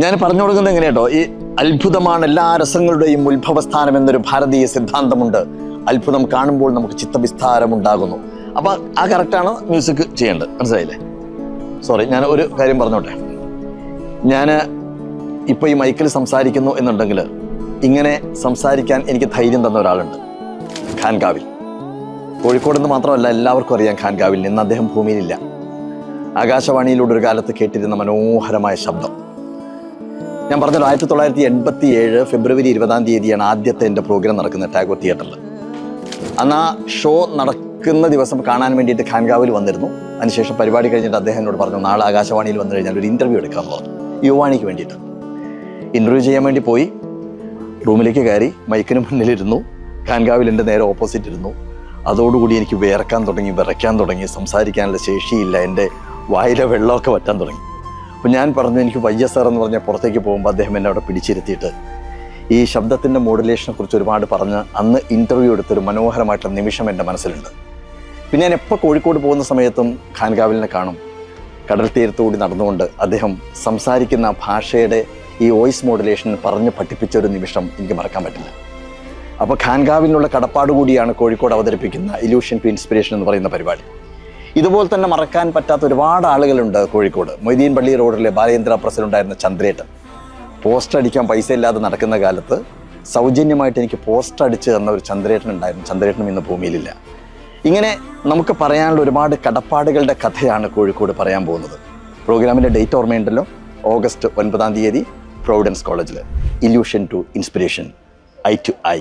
ഞാൻ പറഞ്ഞു കൊടുക്കുന്നത് എങ്ങനെയാട്ടോ, ഈ അത്ഭുതമാണ് എല്ലാ രസങ്ങളുടെയും ഉത്ഭവസ്ഥാനം എന്നൊരു ഭാരതീയ സിദ്ധാന്തമുണ്ട്. അത്ഭുതം കാണുമ്പോൾ നമുക്ക് ചിത്തവിസ്താരം ഉണ്ടാകുന്നു. അപ്പൊ ആ കറക്റ്റാണ് മ്യൂസിക് ചെയ്യേണ്ടത്. മനസ്സിലായില്ലേ? സോറി, ഞാൻ ഒരു കാര്യം പറഞ്ഞോട്ടെ. ഞാൻ ഇപ്പൊ ഈ മൈക്കിൽ സംസാരിക്കുന്നു എന്നുണ്ടെങ്കിൽ ഇങ്ങനെ സംസാരിക്കാൻ എനിക്ക് ധൈര്യം തന്ന ഒരാളുണ്ട്, ഖാൻകാവിൽ. കോഴിക്കോട് നിന്ന് മാത്രമല്ല, എല്ലാവർക്കും അറിയാം ഖാൻകാവിൽ. നിന്ന് അദ്ദേഹം ഭൂമിയിലില്ല. ആകാശവാണിയിലൂടെ ഒരു കാലത്ത് കേട്ടിരുന്ന മനോഹരമായ ശബ്ദം. ഞാൻ പറഞ്ഞല്ലോ, 1987 ഫെബ്രുവരി 20 ആദ്യത്തെ എൻ്റെ പ്രോഗ്രാം നടക്കുന്നത് ടാഗോർ തിയേറ്ററിൽ. അന്ന് ആ ഷോ നടക്കുന്ന ദിവസം കാണാൻ വേണ്ടിയിട്ട് ഖാൻകാവിൽ വന്നിരുന്നു. അതിനുശേഷം പരിപാടി കഴിഞ്ഞിട്ട് അദ്ദേഹം എന്നോട് പറഞ്ഞു, നാളെ ആകാശവാണിയിൽ വന്നു കഴിഞ്ഞാൽ ഒരു ഇൻ്റർവ്യൂ എടുക്കാമെന്ന് പറഞ്ഞു, യുവാണിക്ക് വേണ്ടിയിട്ട്. ഇൻ്റർവ്യൂ ചെയ്യാൻ വേണ്ടി പോയി. റൂമിലേക്ക് കയറി, മൈക്കിന് മുന്നിലിരുന്നു. ഖാൻകാവിൽ എൻ്റെ നേരെ ഓപ്പോസിറ്റ് ഇരുന്നു. അതോടുകൂടി എനിക്ക് വിറയ്ക്കാൻ തുടങ്ങി. സംസാരിക്കാനുള്ള ശേഷിയില്ല. എൻ്റെ വായിലെ വെള്ളമൊക്കെ വറ്റാൻ തുടങ്ങി. അപ്പം ഞാൻ പറഞ്ഞു, എനിക്ക് വയ്യ സാർ എന്ന് പറഞ്ഞാൽ പുറത്തേക്ക് പോകുമ്പോൾ അദ്ദേഹം എന്നെ അവിടെ പിടിച്ചിരുത്തിയിട്ട് ഈ ശബ്ദത്തിൻ്റെ മോഡുലേഷനെ കുറിച്ച് ഒരുപാട് പറഞ്ഞ് അന്ന് ഇൻ്റർവ്യൂ എടുത്തൊരു മനോഹരമായിട്ടുള്ള നിമിഷം എൻ്റെ മനസ്സിലുണ്ട്. പിന്നെ ഞാൻ എപ്പോൾ കോഴിക്കോട് പോകുന്ന സമയത്തും ഖാൻകാവിലിനെ കാണും. കടൽ തീരത്തുകൂടി നടന്നുകൊണ്ട് അദ്ദേഹം സംസാരിക്കുന്ന ഭാഷയുടെ ഈ വോയിസ് മോഡുലേഷൻ പറഞ്ഞ് പഠിപ്പിച്ച ഒരു നിമിഷം എനിക്ക് മറക്കാൻ പറ്റില്ല. അപ്പോൾ ഖാൻകാവിനുള്ള കടപ്പാട് കൂടിയാണ് കോഴിക്കോട് അവതരിപ്പിക്കുന്ന ഇല്യൂഷൻ ടു ഇൻസ്പിറേഷൻ എന്ന് പറയുന്ന പരിപാടി. ഇതുപോലെ തന്നെ മറക്കാൻ പറ്റാത്ത ഒരുപാട് ആളുകളുണ്ട് കോഴിക്കോട്. മൊയ്തീൻ പള്ളി റോഡിലെ ബാലേന്ദ്ര പ്രസിഡൻ്റായിരുന്ന ചന്ദ്രേട്ടൻ. പോസ്റ്റർ അടിക്കാൻ പൈസ ഇല്ലാതെ നടക്കുന്ന കാലത്ത് സൗജന്യമായിട്ട് എനിക്ക് പോസ്റ്റർ അടിച്ച് തന്ന ഒരു ചന്ദ്രേട്ടൻ ഉണ്ടായിരുന്നു. ചന്ദ്രേട്ടനും ഇന്ന് ഭൂമിയിലില്ല. ഇങ്ങനെ നമുക്ക് പറയാനുള്ള ഒരുപാട് കടപ്പാടുകളുടെ കഥയാണ് കോഴിക്കോട് പറയാൻ പോകുന്നത്. പ്രോഗ്രാമിൻ്റെ ഡേറ്റ് ഓർമ്മയുണ്ടല്ലോ, ഓഗസ്റ്റ് 9 പ്രൊവിഡൻസ് കോളേജിൽ illusion to inspiration, I to I.